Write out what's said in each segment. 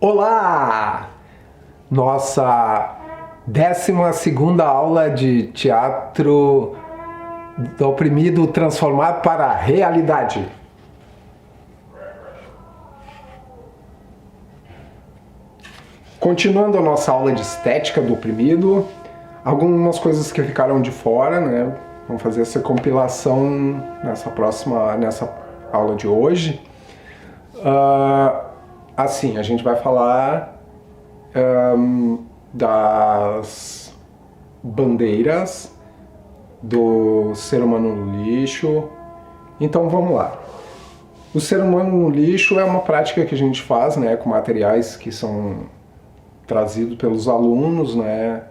Olá! Nossa 12ª aula de teatro do oprimido transformado para a realidade. Continuando a nossa aula de estética do oprimido, algumas coisas que ficaram de fora, né? Vamos fazer essa compilação nessa aula de hoje. Assim, a gente vai falar das bandeiras do ser humano no lixo. Então vamos lá. O ser humano no lixo é uma prática que a gente faz, né, com materiais que são trazidos pelos alunos, né,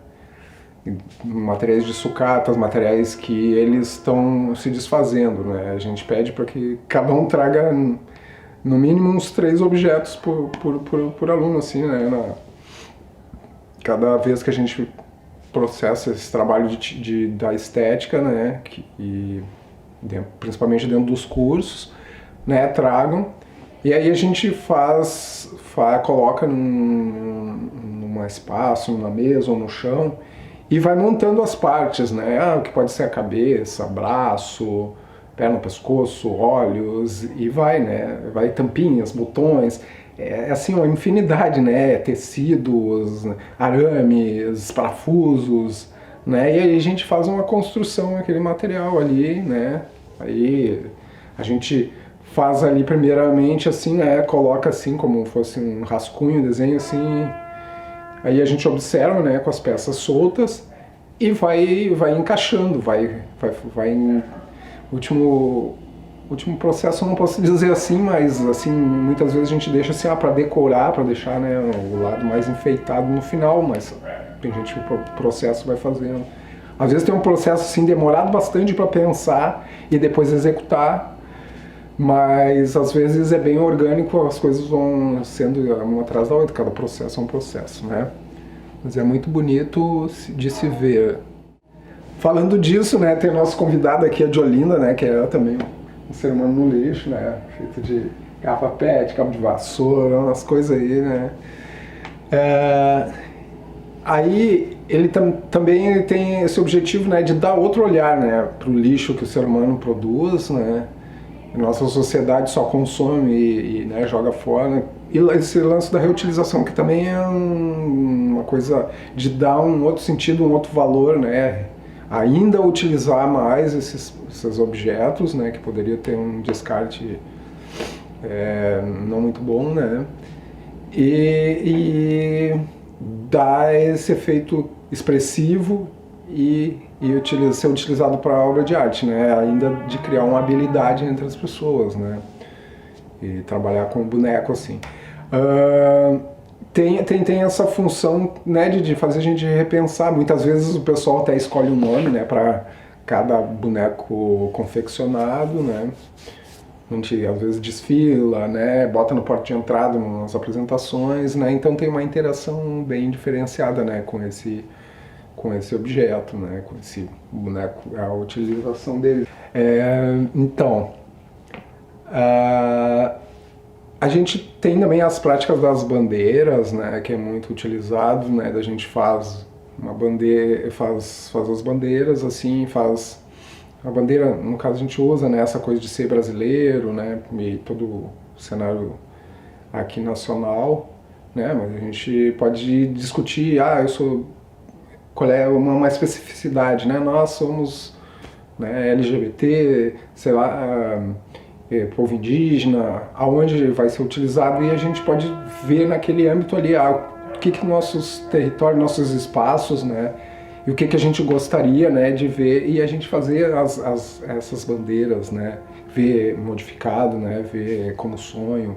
materiais de sucatas, materiais que eles estão se desfazendo, né. A gente pede para que cada um traga no mínimo uns 3 objetos por aluno, assim, né, cada vez que a gente processa esse trabalho da estética, né, principalmente dentro dos cursos, né, tragam, e aí a gente coloca num espaço, numa mesa ou no chão, e vai montando as partes, né, o que pode ser a cabeça, braço, perna, pescoço, olhos, e vai, né, vai tampinhas, botões, assim, uma infinidade, né, tecidos, arames, parafusos, né, e aí a gente faz uma construção daquele material ali, né, aí a gente faz ali primeiramente assim, né, coloca assim como fosse um rascunho, desenho assim, aí a gente observa, né, com as peças soltas e vai encaixando, vai em último processo, eu não posso dizer assim, mas assim, muitas vezes a gente deixa assim, para decorar, para deixar, né, o lado mais enfeitado no final, mas tem gente que o processo vai fazendo. Às vezes tem um processo assim demorado bastante para pensar e depois executar, mas às vezes é bem orgânico, as coisas vão sendo uma atrás da outra, cada processo é um processo, né? Mas é muito bonito de se ver. Falando disso, né, tem nosso convidado aqui, a Diolinda, né, que é também um ser humano no lixo, né, feito de garrafa PET, cabo de vassoura, umas coisas aí, né. Aí ele também tem esse objetivo, né, de dar outro olhar, né, para o lixo que o ser humano produz, né. Nossa sociedade só consome e né, joga fora, né? E esse lance da reutilização, que também é uma coisa de dar um outro sentido, um outro valor, né? Ainda utilizar mais esses objetos, né, que poderia ter um descarte não muito bom, né, e dar esse efeito expressivo e ser utilizado para obra de arte, né, ainda de criar uma habilidade entre as pessoas, né, e trabalhar com boneco assim. Tem essa função, né, de fazer a gente repensar. Muitas vezes o pessoal até escolhe um nome, né, para cada boneco confeccionado, né. A gente às vezes desfila, né, bota no porta de entrada nas apresentações, né, então tem uma interação bem diferenciada, né, com esse objeto, né, com esse boneco, a utilização dele. Então, a gente tem também as práticas das bandeiras, né, que é muito utilizado, né, da gente faz uma bandeira, faz as bandeiras, assim, faz a bandeira, no caso a gente usa, né, essa coisa de ser brasileiro, né, e todo o cenário aqui nacional, né, mas a gente pode discutir, qual é uma especificidade, né, nós somos, né, LGBT, sei lá, povo indígena, aonde vai ser utilizado, e a gente pode ver naquele âmbito ali o que nossos territórios, nossos espaços, né, e o que a gente gostaria, né, de ver, e a gente fazer essas bandeiras, né, ver modificado, né, ver como sonho,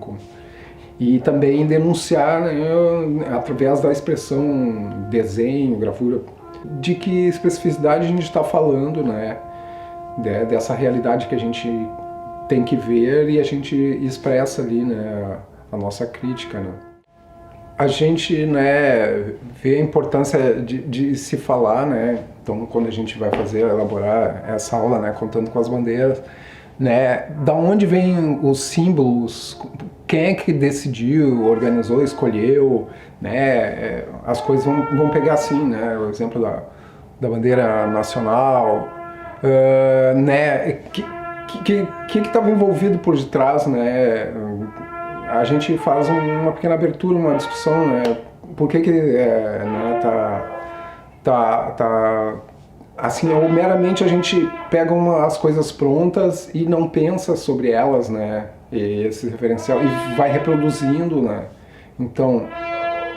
e também denunciar, né, através da expressão desenho, gravura, de que especificidade a gente está falando, né, dessa realidade que a gente tem que ver e a gente expressa ali, né, a nossa crítica, né. A gente, né, vê a importância de se falar, né, então quando a gente vai elaborar essa aula, né, contando com as bandeiras, né? Da onde vêm os símbolos? Quem é que decidiu, organizou, escolheu, né? As coisas vão pegar assim, né? O exemplo da bandeira nacional, né? Que estava envolvido por detrás, né? A gente faz uma pequena abertura, uma discussão, né? Por que né, tá assim, ou meramente a gente pega as coisas prontas e não pensa sobre elas, né? E esse referencial e vai reproduzindo, né? Então,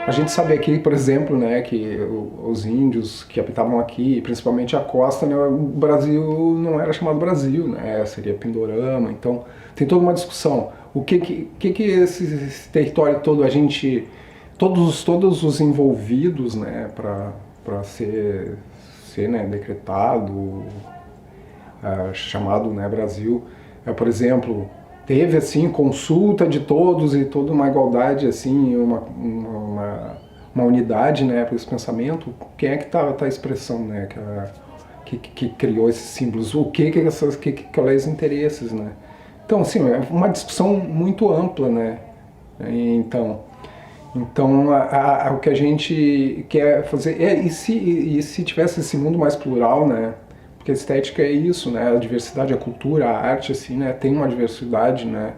a gente sabe aqui, por exemplo, né, que os índios que habitavam aqui, principalmente a costa, né, o Brasil não era chamado Brasil, né? Seria Pindorama. Então, tem toda uma discussão. O que esse território todo a gente todos os envolvidos, né, para ser né, decretado, chamado, né, Brasil, por exemplo, teve assim consulta de todos e toda uma igualdade, assim, uma unidade, né, para esse pensamento. Quem é que tá expressando, né, que criou esses símbolos? Quais interesses, né? Então, assim, é uma discussão muito ampla, né? Então, o que a gente quer fazer e se tivesse esse mundo mais plural, né? Porque a estética é isso, né? A diversidade, a cultura, a arte, assim, né? Tem uma diversidade, né?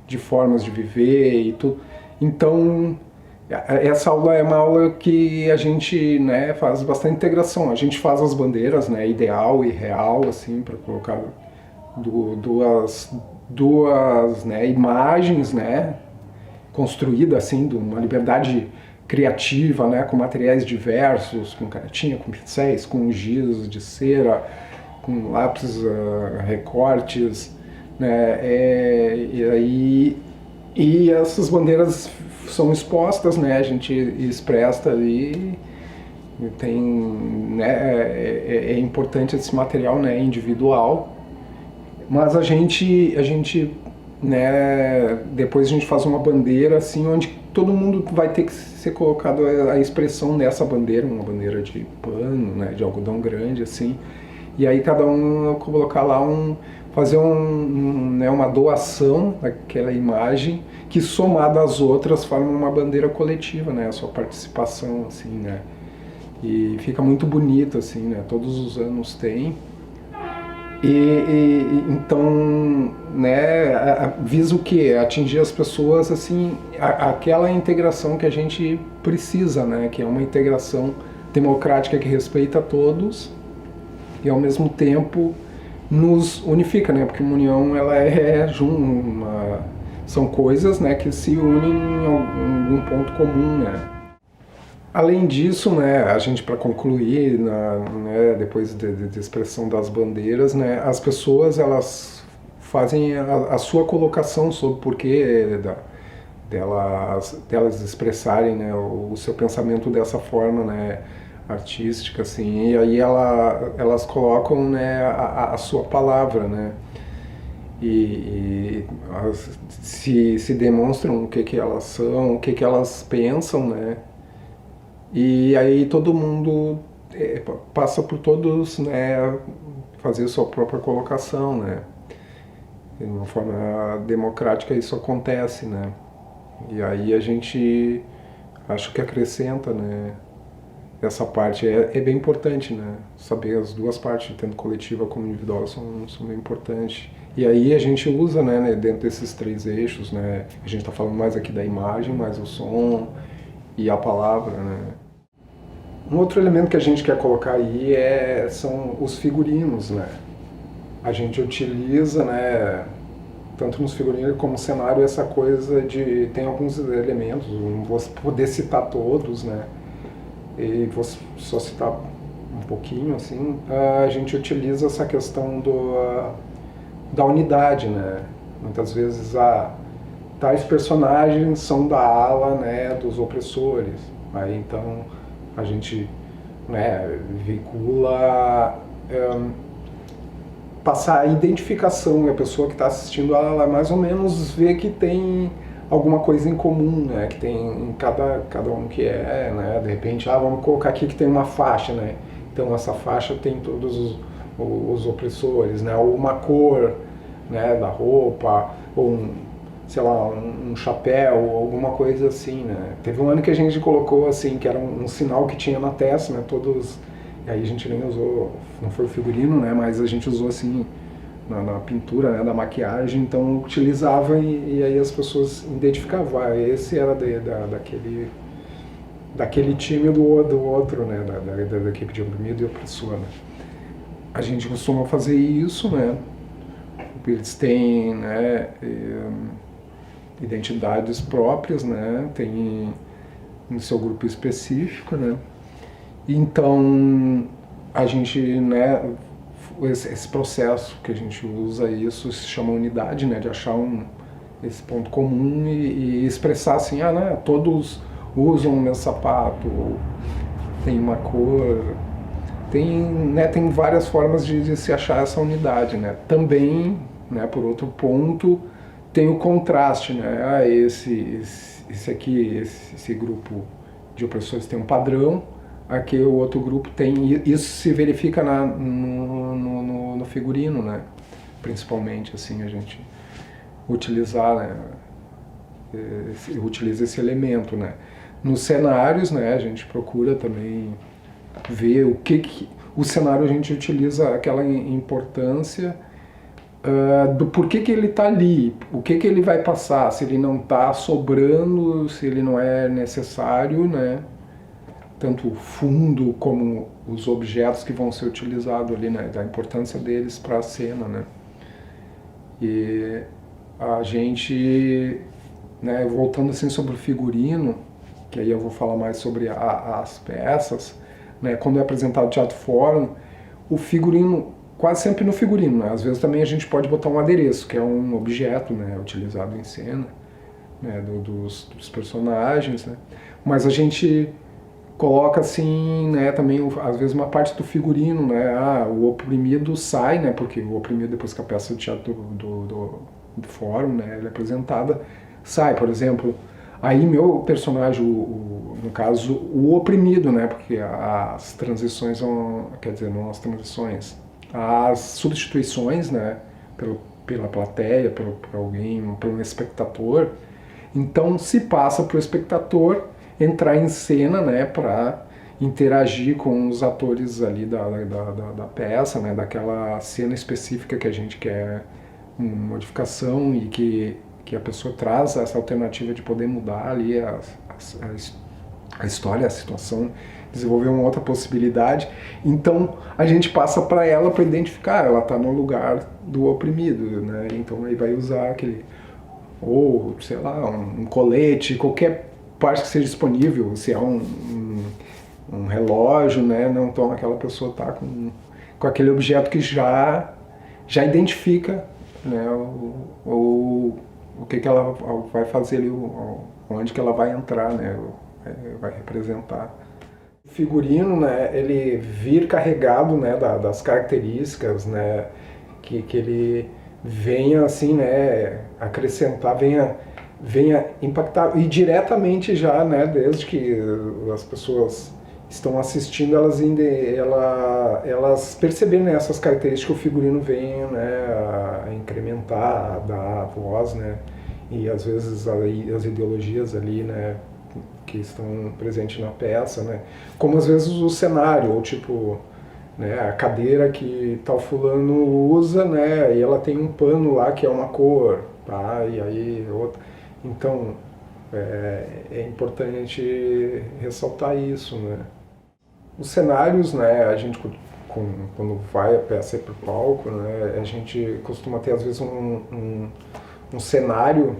De formas de viver e tudo. Então, essa aula é uma aula que a gente, né? Faz bastante integração. A gente faz as bandeiras, né? Ideal e real, assim, para colocar duas, né? Imagens, né? Construída assim, de uma liberdade criativa, né, com materiais diversos, com canetinha, com pincéis, com giz de cera, com lápis, recortes, né, e essas bandeiras são expostas, né, a gente expressa ali, tem, né, é importante esse material, né, individual, mas a gente né, depois a gente faz uma bandeira assim, onde todo mundo vai ter que ser colocado a expressão dessa bandeira, uma bandeira de pano, né, de algodão grande assim, e aí cada um colocar lá fazer né, uma doação daquela imagem que somada às outras forma uma bandeira coletiva, né, a sua participação assim, né, e fica muito bonito assim, né, todos os anos tem. Então, né, visa o quê? Atingir as pessoas, assim, aquela integração que a gente precisa, né, que é uma integração democrática que respeita a todos e ao mesmo tempo nos unifica, né, porque uma união ela são coisas, né, que se unem em algum ponto comum, né. Além disso, né, a gente, para concluir, né, depois de expressão das bandeiras, né, as pessoas elas fazem a sua colocação sobre o porquê delas expressarem, né, o seu pensamento dessa forma, né, artística, assim, e aí elas colocam, né, a sua palavra, né, e se demonstram o que elas são, o que elas pensam, né. E aí todo mundo passa por todos, né, fazer sua própria colocação, né. De uma forma democrática isso acontece, né. E aí a gente acho que acrescenta, né, essa parte. É bem importante, né, saber as duas partes, tanto coletiva como individual, são bem importantes. E aí a gente usa, né, dentro desses três eixos, né, a gente está falando mais aqui da imagem, mais o som e a palavra, né. Um outro elemento que a gente quer colocar aí são os figurinos, né? A gente utiliza, né, tanto nos figurinos como no cenário, essa coisa tem alguns elementos, não vou poder citar todos, né? E vou só citar um pouquinho, assim. A gente utiliza essa questão da unidade, né? Muitas vezes tais personagens são da ala, né, dos opressores. Aí então a gente, né, veicula passar a identificação, a pessoa que está assistindo ela mais ou menos vê que tem alguma coisa em comum, né, que tem em cada um que né, de repente, vamos colocar aqui que tem uma faixa, né, então essa faixa tem todos os opressores, né, ou uma cor, né, da roupa, ou sei lá, um chapéu, ou alguma coisa assim, né. Teve um ano que a gente colocou assim, que era um sinal que tinha na testa, né, todos, e aí a gente nem usou, não foi o figurino, né, mas a gente usou assim, na pintura, né, da maquiagem, então utilizava e aí as pessoas identificavam, esse era daquele time do outro, né, da equipe de oprimido e opressor, né. A gente costuma fazer isso, né, eles têm, né, identidades próprias, né, tem no seu grupo específico, né, então a gente, né, esse processo que a gente usa, isso se chama unidade, né, de achar esse ponto comum e expressar assim, né, todos usam o mesmo sapato, tem uma cor, tem várias formas de se achar essa unidade, né. Também, né, por outro ponto, tem o contraste, né, esse aqui, esse grupo de opressores tem um padrão, aqui o outro grupo tem, isso se verifica no figurino, né, principalmente, assim, a gente utilizar, né, utiliza esse elemento, né. Nos cenários, né, a gente procura também ver o cenário, a gente utiliza aquela importância do porquê que ele está ali, o que ele vai passar, se ele não está sobrando, se ele não é necessário, né, tanto o fundo como os objetos que vão ser utilizados ali, né, da importância deles para a cena, né. E a gente, né, voltando assim sobre o figurino, que aí eu vou falar mais sobre as peças, né, quando é apresentado teatro fórum, o figurino, quase sempre no figurino, né, às vezes também a gente pode botar um adereço, que é um objeto, né, utilizado em cena, né, dos personagens, né, mas a gente coloca assim, né, também às vezes uma parte do figurino, né, o oprimido sai, né, porque o oprimido, depois que a peça de teatro do fórum, né, ela é apresentada, sai, por exemplo, aí meu personagem, no caso, o oprimido, né, porque as transições são, quer dizer, não as transições, as substituições, né, pela plateia, por alguém, pelo espectador, então se passa para o espectador entrar em cena, né, para interagir com os atores ali da peça, né, daquela cena específica que a gente quer uma modificação e que a pessoa traz essa alternativa de poder mudar ali a história, a situação, desenvolver uma outra possibilidade. Então a gente passa para ela para identificar, ela está no lugar do oprimido, né? Então aí vai usar aquele, ou sei lá, um colete, qualquer parte que seja disponível, se é um relógio, né? Não, então aquela pessoa está com aquele objeto que já identifica, né, o que ela vai fazer ali, onde que ela vai entrar, né, vai representar. O figurino, né, ele vir carregado, né, das características, né, que ele venha assim, né, acrescentar, venha impactar, e diretamente já, né, desde que as pessoas estão assistindo, elas perceberem, né, essas características que o figurino vem, né, a incrementar, a dar a voz, né, e às vezes as ideologias ali, né, que estão presentes na peça, né, como às vezes o cenário, ou tipo, né, a cadeira que tal fulano usa, né, e ela tem um pano lá que é uma cor, tá, e aí outra. Então é importante ressaltar isso, né. Os cenários, né, a gente quando vai a peça para o palco, né, a gente costuma ter às vezes um cenário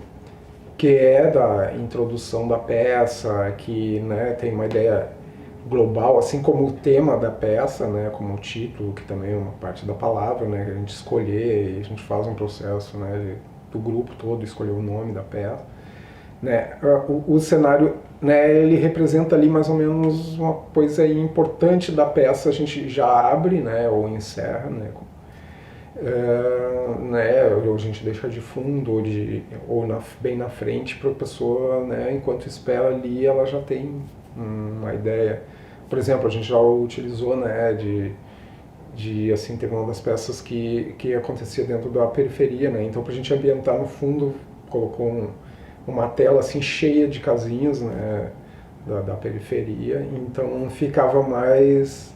que é da introdução da peça, que, né, tem uma ideia global, assim como o tema da peça, né, como o título, que também é uma parte da palavra, né, que a gente escolher, e a gente faz um processo, né, do grupo todo escolher o nome da peça, né. O cenário, né, ele representa ali mais ou menos uma coisa importante da peça, a gente já abre, né, ou encerra, né, ou a gente deixa de fundo ou bem na frente para a pessoa, né, enquanto espera ali, ela já tem uma ideia. Por exemplo, a gente já utilizou, né, assim, teve uma das peças que acontecia dentro da periferia, né? Então, pra gente ambientar no fundo, colocou uma tela assim cheia de casinhas, né, da periferia, então ficava mais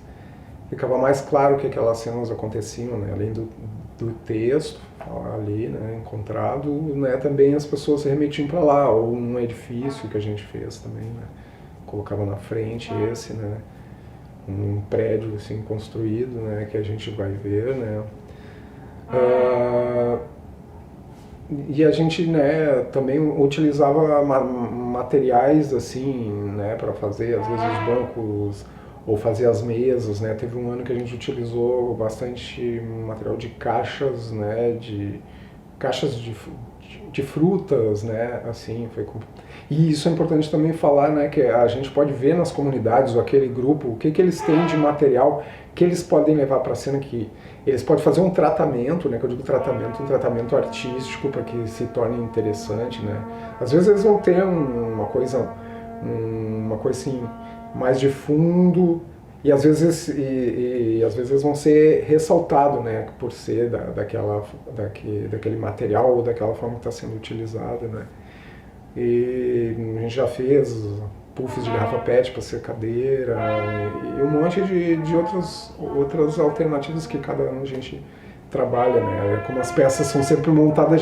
claro que aquelas cenas aconteciam, né, além do texto ali, né, encontrado, né, também as pessoas se remetiam para lá, ou num edifício que a gente fez também, né, colocava na frente esse, né, um prédio assim construído, né, que a gente vai ver, né. E a gente, né, também utilizava materiais assim, né, para fazer às vezes os bancos ou fazer as mesas, né. Teve um ano que a gente utilizou bastante material de caixas, né, de caixas de frutas, né, assim, e isso é importante também falar, né, que a gente pode ver nas comunidades ou aquele grupo o que eles têm de material que eles podem levar para a cena, que eles podem fazer um tratamento, né, que eu digo tratamento, um tratamento artístico para que se torne interessante, né. Às vezes eles vão ter uma coisa assim mais de fundo, e às vezes às vezes eles vão ser ressaltados, né, por ser daquele material ou daquela forma que está sendo utilizada, né. E a gente já fez puffs de garrafa PET para ser cadeira e um monte de outras alternativas que cada ano a gente trabalha, né. Como as peças são sempre montadas,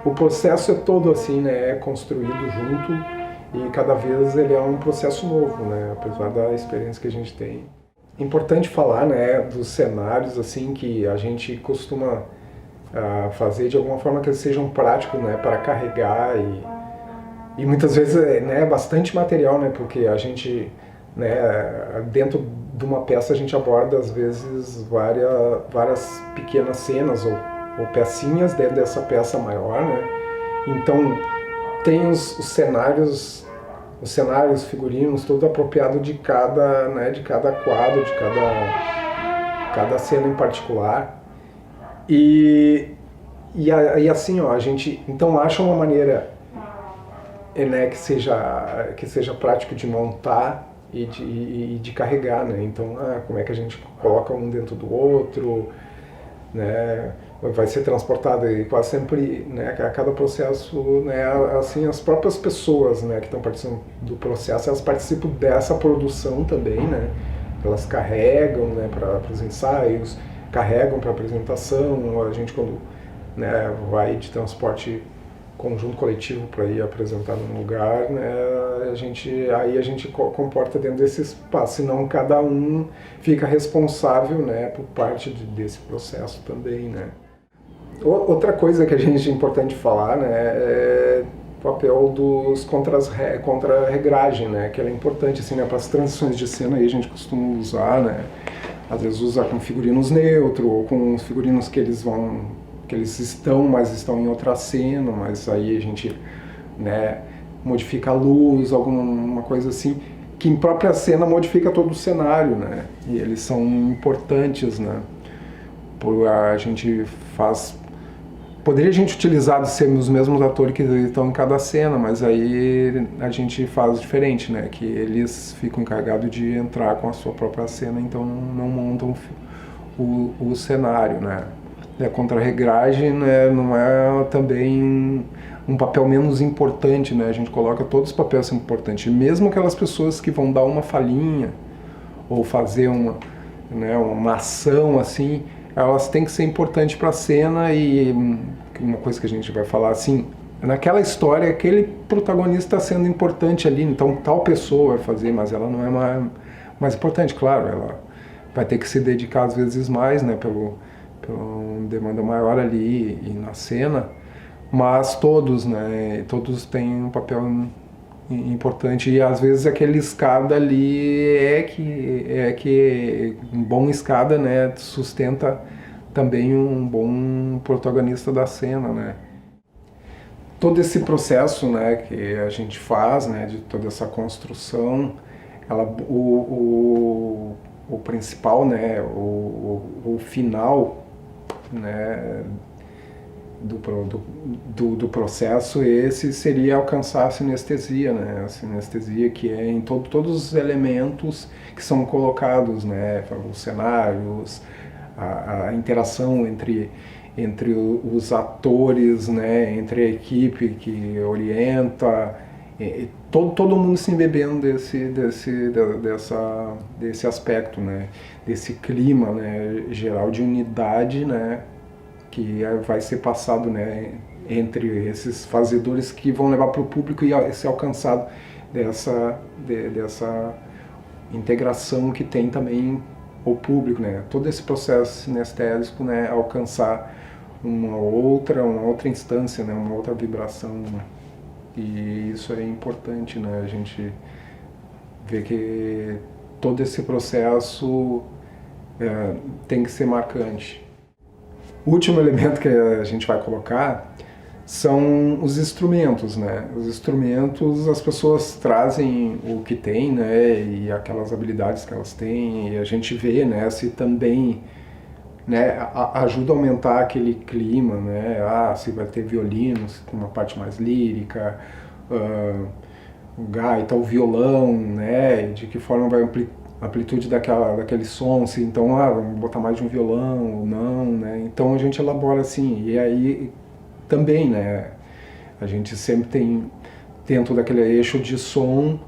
o processo é todo assim, né, é construído junto e cada vez ele é um processo novo, né, apesar da experiência que a gente tem. É importante falar, né, dos cenários assim que a gente costuma fazer de alguma forma que eles sejam práticos, né, para carregar e muitas vezes, né, bastante material, né, porque a gente, né, dentro de uma peça a gente aborda às vezes várias pequenas cenas ou pecinhas dentro dessa peça maior, né. Então tem os cenários, figurinos, tudo apropriado de cada, né, de cada quadro, de cada cena em particular. E assim, ó, a gente então acha uma maneira, né, que seja prático de montar e de carregar, né? Então, como é que a gente coloca um dentro do outro, né? Vai ser transportado e quase sempre, né, a cada processo, né, assim, as próprias pessoas, né, que estão participando do processo, elas participam dessa produção também, né? Elas carregam, né, para os ensaios, carregam para a apresentação, a gente quando, né, vai de transporte conjunto coletivo para ir apresentar num lugar, né, aí a gente comporta dentro desse espaço, senão cada um fica responsável, né, por parte desse processo também, né. Outra coisa que a gente é importante falar, né, é o papel dos contra-regragem, né, que ela é importante assim, né, para as transições de cena aí a gente costuma usar, né, às vezes usa com figurinos neutros ou com figurinos que eles estão, mas estão em outra cena, mas aí a gente, né, modifica a luz, alguma coisa assim, que em própria cena modifica todo o cenário, né, e eles são importantes, né, a gente poderia a gente utilizar de ser os mesmos atores que estão em cada cena, mas aí a gente faz diferente, né, que eles ficam encarregados de entrar com a sua própria cena, então não montam o cenário, né. A contra-regragem, né, não é também um papel menos importante, né? A gente coloca todos os papéis são importantes, mesmo aquelas pessoas que vão dar uma falhinha ou fazer uma ação assim, elas têm que ser importantes para a cena. E uma coisa que a gente vai falar assim, naquela história aquele protagonista está sendo importante ali, então tal pessoa vai fazer, mas ela não é mais importante, claro, ela vai ter que se dedicar às vezes mais, né, pela demanda maior ali e na cena, mas todos têm um papel importante, e às vezes aquele escada ali é que um bom escada, né, sustenta também um bom protagonista da cena, né. Todo esse processo, né, que a gente faz, né, de toda essa construção, o principal, né, o final, né, do processo, esse seria alcançar a sinestesia, né, a sinestesia que é em todos os elementos que são colocados, né, os cenários, a interação entre os atores, né, entre a equipe que orienta, todo mundo se embebendo desse aspecto, né, desse clima, né, geral de unidade, né, que vai ser passado, né, entre esses fazedores que vão levar para o público e ser alcançado dessa integração que tem também o público, né? Todo esse processo sinestésico, né, alcançar uma outra instância, né, uma outra vibração, né? E isso é importante, né? A gente vê que todo esse processo tem que ser marcante. O último elemento que a gente vai colocar são os instrumentos, né? Os instrumentos, as pessoas trazem o que tem, né? E aquelas habilidades que elas têm, e a gente vê, né? Se também, né, ajuda a aumentar aquele clima, né? Se vai ter violino, se tem uma parte mais lírica, o gaita, o violão, né? De que forma vai amplitude daquele som, se então, vamos botar mais de um violão ou não, né? Então a gente elabora assim, e aí também, né, a gente sempre tem, dentro daquele eixo de som,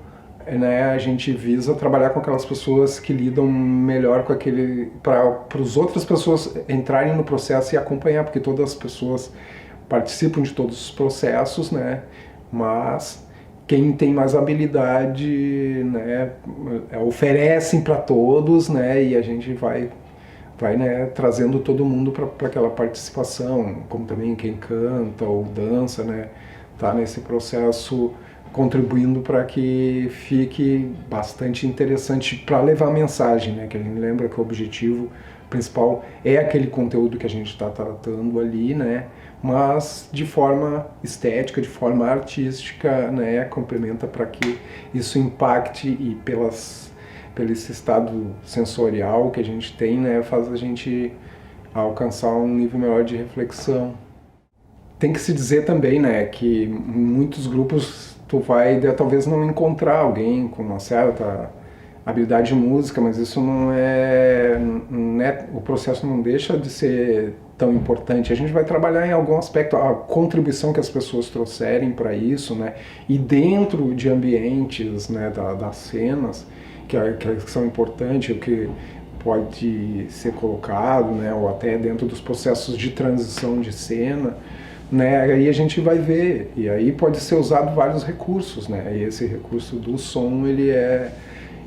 né, a gente visa trabalhar com aquelas pessoas que lidam melhor com aquele, para as outras pessoas entrarem no processo e acompanhar, porque todas as pessoas participam de todos os processos, né, mas quem tem mais habilidade, né, oferecem para todos, né, e a gente vai, né, trazendo todo mundo para aquela participação, como também quem canta ou dança, né, tá nesse processo contribuindo para que fique bastante interessante para levar a mensagem, né, que a gente lembra que o objetivo principal é aquele conteúdo que a gente está tratando ali, né, mas de forma estética, de forma artística, né, complementa para que isso impacte e pelo esse estado sensorial que a gente tem, né, faz a gente alcançar um nível melhor de reflexão. Tem que se dizer também, né, que muitos grupos tu vai talvez não encontrar alguém com uma certa habilidade de música, mas isso não é, o processo não deixa de ser tão importante. A gente vai trabalhar em algum aspecto, a contribuição que as pessoas trouxerem para isso, né, e dentro de ambientes, né, das cenas, que são importantes, o que pode ser colocado, né, ou até dentro dos processos de transição de cena, né, aí a gente vai ver, e aí pode ser usado vários recursos, né, e esse recurso do som, ele é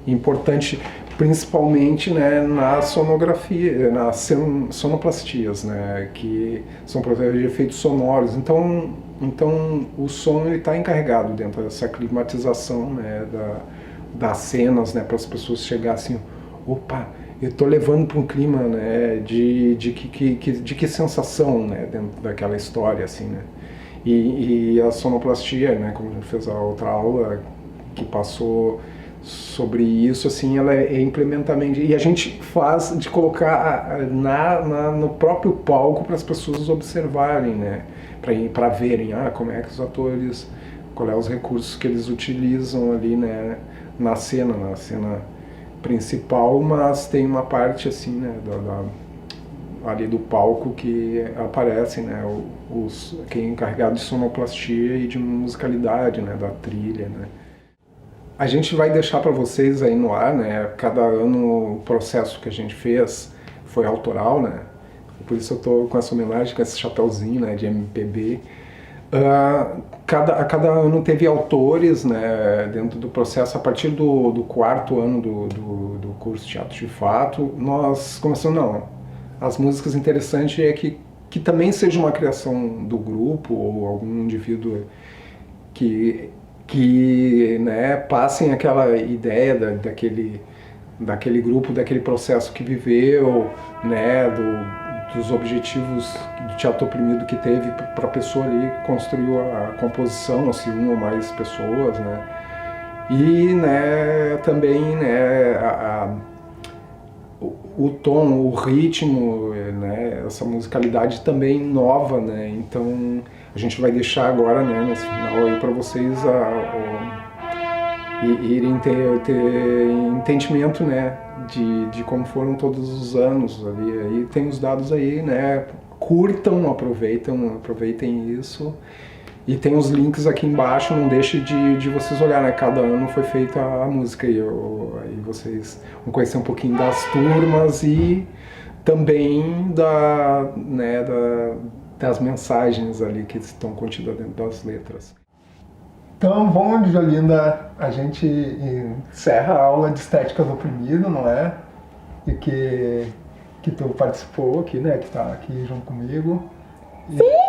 importante principalmente, né, na sonografia, nas sonoplastias, né, que são processos de efeitos sonoros. Então o som está encarregado dentro dessa climatização, né, das cenas, né, para as pessoas chegarem assim, opa, eu estou levando para um clima, né, de que sensação, né, dentro daquela história, assim, né. E a sonoplastia, né, como a gente fez a outra aula que passou sobre isso, assim, ela é implementamento, e a gente faz de colocar no próprio palco para as pessoas observarem, né, para verem, como é que os atores, qual é os recursos que eles utilizam ali, né, na cena principal, mas tem uma parte assim, né, ali do palco que aparecem, né, quem é encarregado de sonoplastia e de musicalidade, né, da trilha, né. A gente vai deixar para vocês aí no ar, né, cada ano o processo que a gente fez foi autoral, né, por isso eu tô com essa homenagem, com esse chapéuzinho, né, de MPB. Cada ano teve autores, né, dentro do processo. A partir do quarto ano do curso Teatro de Fato, nós começamos, não, as músicas interessantes é que também seja uma criação do grupo ou algum indivíduo que né, passem aquela ideia daquele grupo, daquele processo que viveu, né, dos objetivos do teatro oprimido que teve para a pessoa ali construiu a composição, assim, uma ou mais pessoas, né, e, né, também, né, o tom, o ritmo, né, essa musicalidade também nova, né, então a gente vai deixar agora, né, nesse final aí para vocês irem ter entendimento, né, de como foram todos os anos ali. Aí tem os dados aí, né, curtam, aproveitem isso. E tem os links aqui embaixo, não deixe de vocês olhar, né? Cada ano foi feita a música e aí vocês vão conhecer um pouquinho das turmas e também das mensagens ali que estão contidas dentro das letras. Então, bom, Diolinda, a gente encerra a aula de estética do oprimido, não é? E que tu participou aqui, né? Que tá aqui junto comigo. Sim!